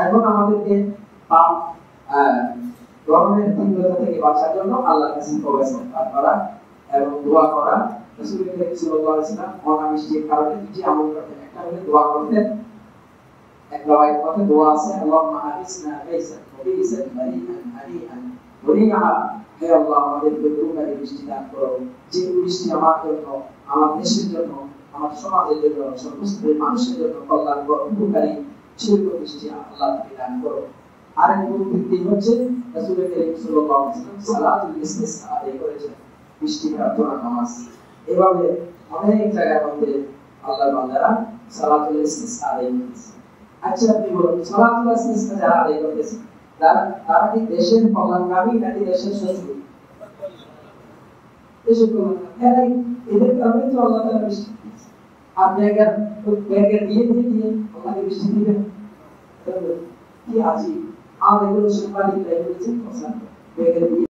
এখন আমাদেরকে পাপ গরমের তীব্রতা থেকে বাঁচার জন্য আল্লাহর কাছে তওবা ইস্তেগফার করা এবং দোয়া করা। রাসূল করিম সাল্লাল্লাহু আলাইহি ওয়াসাল্লাম অনাবৃষ্টির কারণে দুটি আমল করতেন। একটা হলো দোয়া করতেন, এক রাওয়ায়াত মতে দোয়া আছে, আল্লাহুম্মা আরিসনা গায়সান মুগীসান মারিআন হারিআন মুরিআ, হে আল্লাহ আমাদেরকে উপকারী বৃষ্টি দান করো, যে বৃষ্টি আমার জন্য, আমার দেশের জন্য, আমার সমাজের জন্য, সমস্ত মানুষের জন্য কল্যাণকর উপকারী, সেই বৃষ্টি আল্লাহ থেকে দান করো। আরেক পদ্ধতি হচ্ছে রাসূল করিম সাল্লাল্লাহু আলাইহি ওয়াসাল্লাম সালাতুল ইস্তিসকা আদায় করেছেন, বৃষ্টি প্রার্থনা নামাজ। এভাবে অনেক জায়গার মধ্যে আল্লাহর বান্দারা সালাতুল ইস্তিসকা আদায় করেছে। আচ্ছা আপনি বলুন, সালাতুল ইস্তিসকা যারা আদায় করতেছে তারা কি দেশের কল্যাণকামী নাকি দেশের শত্রু? দেশের কল্যাণকামী। এদের কারণে তো আল্লাহ তাআলা বৃষ্টি দিয়েছে। আপনি একবার ব্যাগের দিয়ে আল্লাহকে বৃষ্টি দিবেন কি আজি? আর এগুলো সাংবাদিকরা বলেছেন ব্যাগের